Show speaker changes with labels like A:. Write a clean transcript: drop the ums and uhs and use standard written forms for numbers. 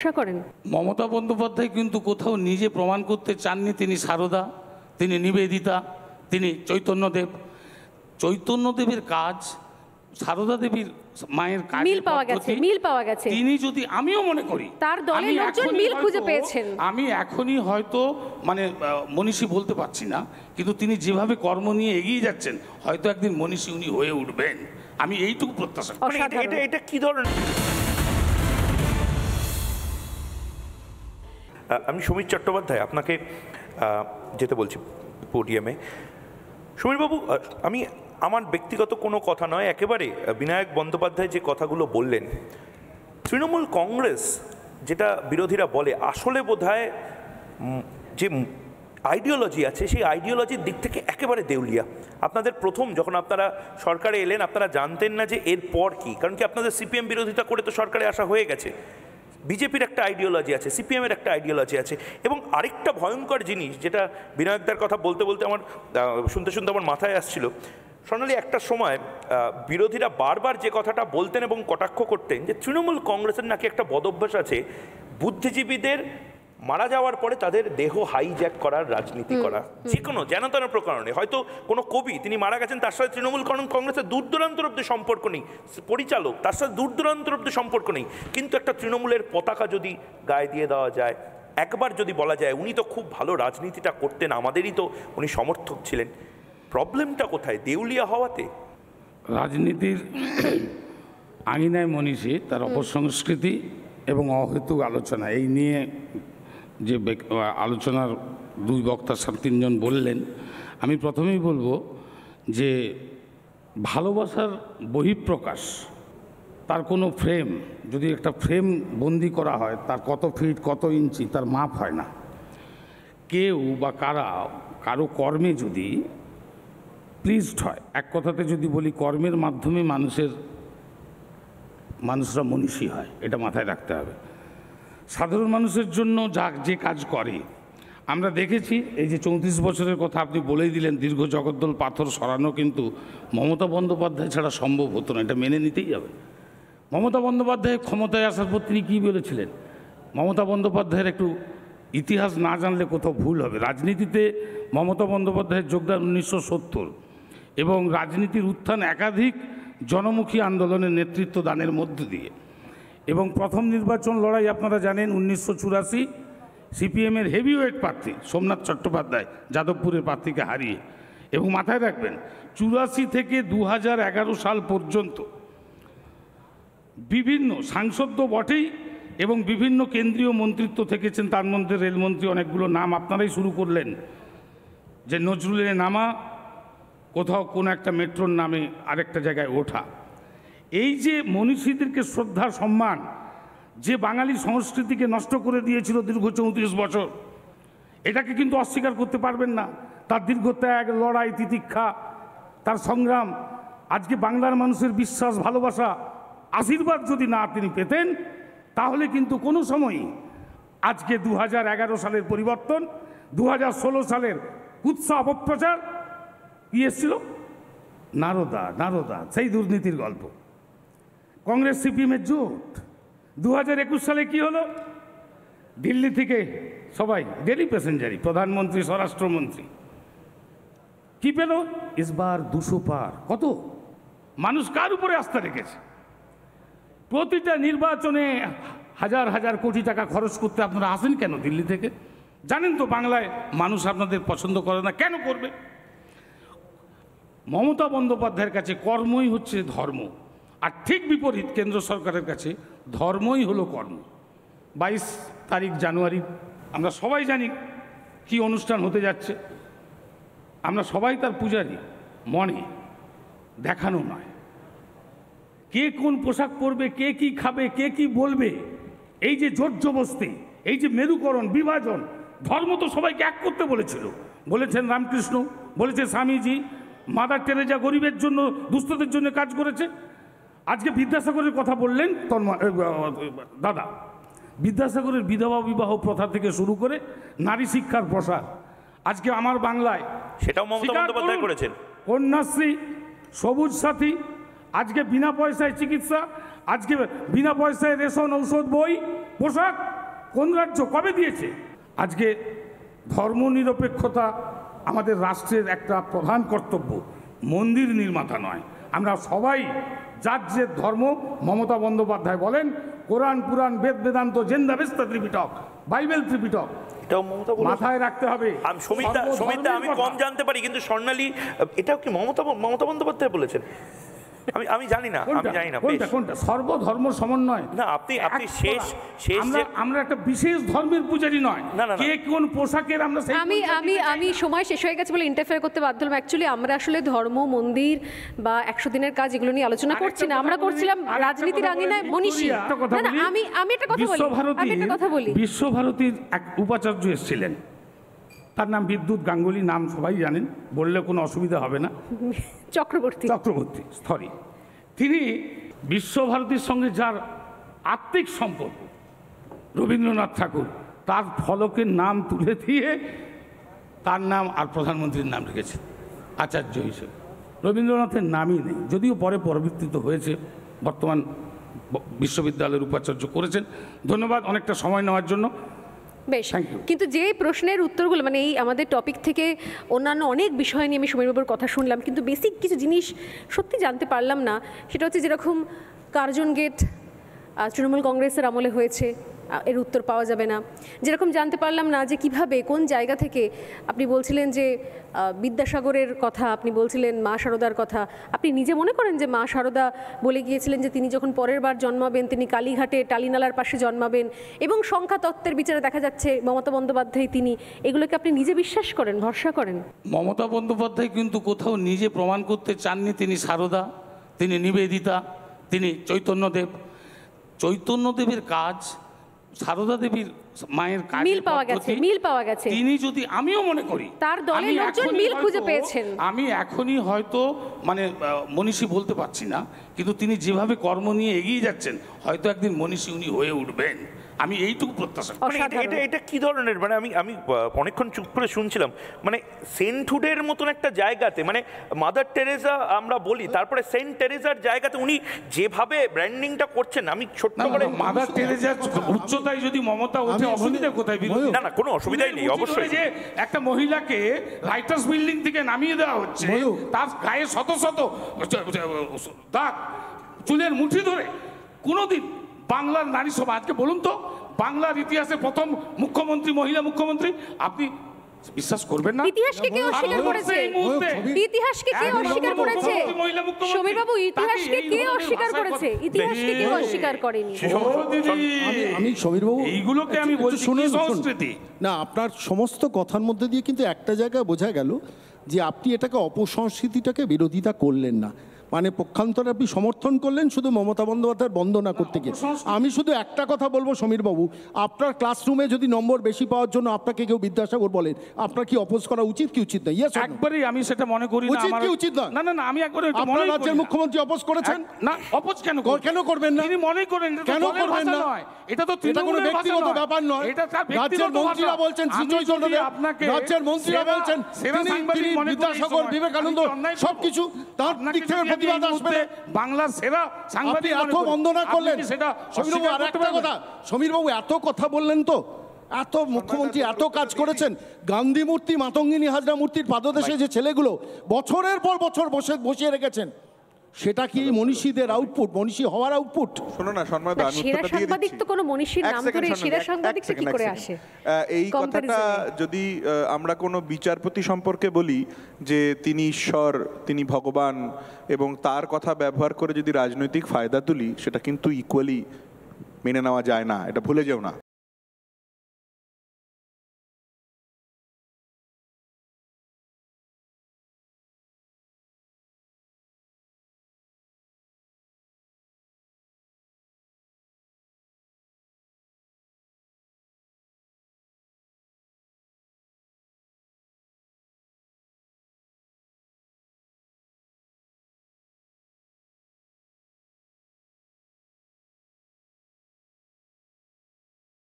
A: আশা করেন
B: মমতা বন্দ্যোপাধ্যায় কিন্তু কোথাও নিজে প্রমাণ করতে চাননি তিনি সারদা, তিনি নিবেদিতা, তিনি চৈতন্যদেবের কাজ, সারদা দেবীর মায়ের কাজ
A: মিল পাওয়া গেছে
B: তিনি যদি, আমিও মনে করি
A: তার দলের লোকজন মিল খুঁজে পেয়েছেন।
B: আমি এখনই হয়তো মানে মনীষী বলতে পারছি না, কিন্তু তিনি যেভাবে কর্ম নিয়ে এগিয়ে যাচ্ছেন হয়তো একদিন মনীষী উনি হয়ে উঠবেন, আমি এইটুকু প্রত্যাশা করি।
C: এটা কি ধরনের? আমি সমীর চট্টোপাধ্যায় আপনাকে যেতে বলছি পোডিয়ামে। সমীরবাবু, আমি আমার ব্যক্তিগত কোনো কথা নয়, একেবারে বিনায়ক বন্দ্যোপাধ্যায় যে কথাগুলো বললেন, তৃণমূল কংগ্রেস যেটা বিরোধীরা বলে, আসলে বোধহয় যে আইডিওলজি আছে সেই আইডিওলজির দিক থেকে একেবারে দেউলিয়া। আপনাদের প্রথম যখন আপনারা সরকারে এলেন আপনারা জানতেন না যে এরপর কি, কারণ কি আপনাদের সিপিএম বিরোধিতা করে তো সরকারে আসা হয়ে গেছে। বিজেপির একটা আইডিওলজি আছে, সিপিএমের একটা আইডিওলজি আছে, এবং আরেকটা ভয়ঙ্কর জিনিস যেটা বিনায়কদার কথা বলতে বলতে আমার শুনতে শুনতে আমার মাথায় আসছিল, সোনালি একটা সময় বিরোধীরা বারবার যে কথাটা বলতেন এবং কটাক্ষ করতেন যে তৃণমূল কংগ্রেসের নাকি একটা বদভ্যাস আছে বুদ্ধিজীবীদের মারা যাওয়ার পরে তাদের দেহ হাইজ্যাক করার রাজনীতি করা, যে কোনো যেন তেন প্রকারণে। হয়তো কোনো কবি তিনি মারা গেছেন, তার সাথে তৃণমূল কংগ্রেসের দূর দূরান্তর অব্দি সম্পর্ক নেই, পরিচালক তার সাথে দূর দূরান্তর অব্দি সম্পর্ক নেই, কিন্তু একটা তৃণমূলের পতাকা যদি গায়ে দিয়ে দেওয়া যায়, একবার যদি বলা যায় উনি তো খুব ভালো রাজনীতিটা করতেন, আমাদেরই তো উনি সমর্থক ছিলেন, প্রবলেমটা কোথায়? দেউলিয়া হওয়াতে?
B: রাজনীতির আঙিনায় মনীষী তার অপসংস্কৃতি এবং অহেতুক আলোচনা, এই নিয়ে যে আলোচনার দুই বক্তা তিনজন বললেন, আমি প্রথমেই বলবো যে ভালোবাসার বহিঃপ্রকাশ, তার কোনো ফ্রেম, যদি একটা ফ্রেম বন্দি করা হয় তার কত ফিট কত ইঞ্চি তার মাপ হয় না। কেউ বা কারো কর্মে যদি প্লিজড হয়, এক কথাতে যদি বলি কর্মের মাধ্যমে মানুষরা মনীষী হয়, এটা মাথায় রাখতে হবে। সাধারণ মানুষের জন্য যে কাজ করে আমরা দেখেছি, এই যে 34 বছরের কথা আপনি বলেই দিলেন, দীর্ঘ জগদ্দল পাথর সরানো কিন্তু মমতা বন্দ্যোপাধ্যায় ছাড়া সম্ভব হতো না, এটা মেনে নিতেই হবে। মমতা বন্দ্যোপাধ্যায় ক্ষমতায় আসার পর তিনি কী বলেছিলেন? মমতা বন্দ্যোপাধ্যায়ের একটু ইতিহাস না জানলে কোথাও ভুল হবে। রাজনীতিতে মমতা বন্দ্যোপাধ্যায়ের যোগদান 1970 এবং রাজনীতির উত্থান একাধিক জনমুখী আন্দোলনের নেতৃত্ব দানের মধ্য দিয়ে, এবং প্রথম নির্বাচন লড়াই আপনারা জানেন 1984 সিপিএমের হেভিওয়েট প্রার্থী সোমনাথ চট্টোপাধ্যায় যাদবপুরের প্রার্থীকে হারিয়ে, এবং মাথায় রাখবেন 84 থেকে 2011 সাল পর্যন্ত বিভিন্ন সাংসদ তো বটেই এবং বিভিন্ন কেন্দ্রীয় মন্ত্রিত্ব থেকেছেন, তার মধ্যে রেলমন্ত্রী অনেকগুলো নাম আপনারাই শুরু করলেন, যে নজরুলের নামা, কোথাও কোনো একটা মেট্রোর নামে আরেকটা জায়গায় ওঠা। এই যে মনীষীদেরকে শ্রদ্ধা সম্মান, যে বাঙালি সংস্কৃতিকে নষ্ট করে দিয়েছিল দীর্ঘ 34 বছর, এটাকে কিন্তু অস্বীকার করতে পারবেন না। তার দীর্ঘ ত্যাগ, লড়াই, তিতিক্ষা, তার সংগ্রাম, আজকে বাংলার মানুষের বিশ্বাস, ভালোবাসা, আশীর্বাদ যদি না তিনি পেতেন, তাহলে কিন্তু কোনো সময়ই আজকে 2011 সালের পরিবর্তন, 2016 সালের কুৎসা অপপ্রচার কি এসেছিল, নারদা সেই দুর্নীতির গল্প, কংগ্রেস সিপিএমের জোট। 2021 সালে কি হলো? দিল্লি থেকে সবাই ডেলি প্যাসেঞ্জারি, প্রধানমন্ত্রী, স্বরাষ্ট্রমন্ত্রী কি পেল? ইসবার 200 পার। কত মানুষ কার উপরে আস্থা রেখেছে? প্রতিটা নির্বাচনে হাজার হাজার কোটি টাকা খরচ করতে আপনারা আসেন কেন দিল্লি থেকে? জানেন তো বাংলায় মানুষ আপনাদের পছন্দ করে না, কেন করবে? মমতা বন্দ্যোপাধ্যায়ের কাছে কর্মই হচ্ছে ধর্ম, আর ঠিক বিপরীত কেন্দ্র সরকারের কাছে ধর্মই হলো কর্ম। 22 তারিখ জানুয়ারি আমরা সবাই জানি কি অনুষ্ঠান হতে যাচ্ছে, আমরা সবাই তার পূজারি, মনে দেখানো নয়। কে কোন পোশাক পরবে, কে কি খাবে, কে কি বলবে, এই যে জোর জবস্তি, এই যে মেরুকরণ, বিভাজন, ধর্ম তো সবাইকে এক করতে বলেছেন রামকৃষ্ণ, বলেছে স্বামীজি, মাদার টেরেজা গরিবের জন্য, দুস্থদের জন্য কাজ করেছে। আজকে বিদ্যাসাগরের কথা বললেন দাদা, বিদ্যাসাগরের বিধবা বিবাহ প্রথা থেকে শুরু করে নারী শিক্ষার প্রসার, আজকে আমার বাংলায়
C: সেটাও মমতা বন্দ্যোপাধ্যায় করেছেন।
B: কন্যাশ্রী, সবুজ সাথী, আজকে বিনা পয়সায় চিকিৎসা, আজকে বিনা পয়সায় রেশন, ঔষধ, বই, পোশাক কোন রাজ্য কবে দিয়েছে? আজকে ধর্মনিরপেক্ষতা আমাদের রাষ্ট্রের একটা প্রধান কর্তব্য, মন্দির নির্মাতা নয়। আমরা সবাই যার যে ধর্ম, মমতা বন্দ্যোপাধ্যায় বলেন কোরআন পুরাণ বেদ বেদান্ত জেন্দাবেস্তা ত্রিপিটক, বাইবেল ত্রিপিটক,
C: এটাও মমতা বলেছেন।
B: মাথায় রাখতে হবে।
C: আমি সমিতা আমি কম জানতে পারি, কিন্তু স্বর্ণালী এটাও কি মমতা বন্দ্যোপাধ্যায় বলেছেন? আমি জানি না, আমি জানি না।
B: কোনটা সর্বধর্ম সমন্বয়
C: না, আপনি শেষ
B: আমরা একটা বিশেষ ধর্মের পূজারী নয়। কে কোন পোশাকের আমরা
A: আমি সময় শেষ হয়ে গেছে বলে ইন্টারফেয়ার করতে বাধ্য হলাম। অ্যাকচুয়ালি আমরা আসলে ধর্ম, মন্দির বা 100 দিনের কাজ এগুলো নিয়ে আলোচনা করছি না, আমরা করছিলাম রাজনীতির আঙিনায় মনীষী। না, আমি একটা কথা বলি।
B: বিশ্বভারতীর এক উপাচার্য এসেছিলেন, তার নাম বিদ্যুৎ গাঙ্গুলি, নাম সবাই জানেন, বললে কোনো অসুবিধা হবে না।
A: চক্রবর্তী,
B: সরি। তিনি বিশ্বভারতীর সঙ্গে যার আত্মিক সম্পর্ক, রবীন্দ্রনাথ ঠাকুর, তার ফলকের নাম তুলে দিয়ে তার নাম আর প্রধানমন্ত্রীর নাম রেখেছেন আচার্য হিসেবে। রবীন্দ্রনাথের নামই নেই, যদিও পরে পরিবর্তিত হয়েছে, বর্তমান বিশ্ববিদ্যালয়ের উপাচার্য করেছেন। ধন্যবাদ অনেকটা সময় নেওয়ার জন্য।
A: বেশ, কিন্তু যে প্রশ্নের উত্তরগুলো মানে এই আমাদের টপিক থেকে অন্যান্য অনেক বিষয় নিয়ে আমি সমীরবাবুর কথা শুনলাম, কিন্তু বেসিক কিছু জিনিস সত্যি জানতে পারলাম না। সেটা হচ্ছে যেরকম কার্জন গেট তৃণমূল কংগ্রেসের আমলে হয়েছে, এর উত্তর পাওয়া যাবে না। যেরকম জানতে পারলাম না যে কিভাবে কোন জায়গা থেকে আপনি বলছিলেন যে বিদ্যাসাগরের কথা, আপনি বলছিলেন মা শারদার কথা। আপনি নিজে মনে করেন যে মা শারদা বলে গিয়েছিলেন যে তিনি যখন পরের বার জন্মাবেন তিনি কালীঘাটে টালিনালার পাশে জন্মাবেন, এবং সংখ্যা তত্ত্বের বিচারে দেখা যাচ্ছে মমতা বন্দ্যোপাধ্যায় তিনি, এগুলোকে আপনি নিজে বিশ্বাস করেন, ভরসা করেন?
B: মমতা বন্দ্যোপাধ্যায় কিন্তু কোথাও নিজে প্রমাণ করতে চাননি তিনি শারদা, তিনি নিবেদিতা, তিনি চৈতন্যদেবের কাজ, সারদা দেবীর মায়ের কাজ
A: মিল পাওয়া গেছে।
B: তিনি যদি, আমিও মনে করি
A: তার দলের লোকজন মিল খুঁজে পেয়েছেন।
B: আমি এখনই হয়তো মানে মনীষী বলতে পারছি না, কিন্তু তিনি যেভাবে কর্ম নিয়ে এগিয়ে যাচ্ছেন হয়তো একদিন মনীষী উনি হয়ে উঠবেন, আমি এইটুকু প্রত্যাশা করি।
C: এটা কি ধরনের, মানে আমি অনেকক্ষণ চুপ করে শুনছিলাম, মানে সেন্টহুডের মতন একটা জায়গাতে, মানে মাদার টেরেসা আমরা বলি, তারপরে সেন্ট টেরেসার জায়গাতে উনি যেভাবে ব্র্যান্ডিংটা করছেন, আমি ছোট্ট করে
B: মাদার টেরেসার উচ্চতায় যদি মমতা ওঠে, অসুবিধা কোথায়?
C: না, কোনো অসুবিধাই নেই। অবশ্যই
B: যে একটা মহিলাকে রাইটার্স বিল্ডিং থেকে নামিয়ে দেওয়া হচ্ছে, তার গায়ে শত শত দাগ, চুলের মুঠি ধরে, কোনোদিন বাংলার নারী সভা, আজকে বলুন তো বাংলার ইতিহাসে প্রথম মুখ্যমন্ত্রী, মহিলা মুখ্যমন্ত্রী, আপনি বিশ্বাস করবেন না?
A: ইতিহাসকে কে অস্বীকার করেছে? ইতিহাসকে কে অস্বীকার করেছে? সমীরবাবু, ইতিহাসকে কে অস্বীকার করেছে? ইতিহাসকে কেউ অস্বীকার করেনি।
D: আমি সমীরবাবু,
B: এইগুলোকে আমি বলছি সংস্কৃতি
D: না, আপনার সমস্ত কথার মধ্যে দিয়ে কিন্তু একটা জায়গায় বোঝা গেল যে আপনি এটাকে অপসংস্কৃতিটাকে বিরোধিতা করলেন না, মানে পক্ষান্তরে আপনি সমর্থন করলেন শুধু মমতা বন্দ্যোপাধ্যায়ের বন্দনা করতে গিয়ে। আমি শুধু একটা কথা বলবো সমীরবাবু, আপনার ক্লাসরুমে যদি নম্বর বেশি পাওয়ার জন্য আপনাকে কেউ বিদ্যাসাগর বলেন, আপনার কি অপোজ করা উচিত কি উচিত না?
B: একবারই আমি সেটা মনে করি না।
D: উচিত কি উচিত না?
B: না, আমি একবারে
D: আপনার রাজ্যের মুখ্যমন্ত্রী অপোজ করেছেন
B: না? অপোজ কেন
D: করবেন না?
B: তিনি মনে করেন
D: কেন করবেন না?
B: এটা তো
D: কোনো ব্যক্তিগত ব্যাপার নয়। রাজ্যের মন্ত্রীরা বলছেন, রাজ্যের মন্ত্রীরা বলছেন তিনি বিদ্যাসাগর, বিবেকানন্দ সবকিছু তার দিক থেকে প্রতিবাদ আসবে।
B: বাংলার সেরা সাংবাদিক
D: এত বন্দনা করলেন সমীরবাবু। আর একটা কথা, সমীরবাবু এত কথা বললেন তো, এত মুখ্যমন্ত্রী এত কাজ করেছেন, গান্ধী মূর্তি, মাতঙ্গিনী হাজরা মূর্তির পাদদেশে যে ছেলেগুলো বছরের পর বছর বসিয়ে রেখেছেন, সেটা কি মনীষীদের আউটপুট, মনীষী হওয়ার আউটপুট?
E: শোনো না সম্মানিত, আমি
A: সেরা
E: উত্তরটা দিয়ে
A: সাংবাদিক
E: দিচ্ছি।
A: তো কোনো মনীষীর নাম ধরে সেরা সাংবাদিক কি করে আসে?
E: এই কথাটা যদি আমরা কোনো বিচারপতি সম্পর্কে বলি যে তিনি ঈশ্বর, তিনি ভগবান, এবং তার কথা ব্যবহার করে যদি রাজনৈতিক ফায়দা তুলি, সেটা কিন্তু ইকুয়ালি মেনে নেওয়া যায় না, এটা ভুলে যেও না।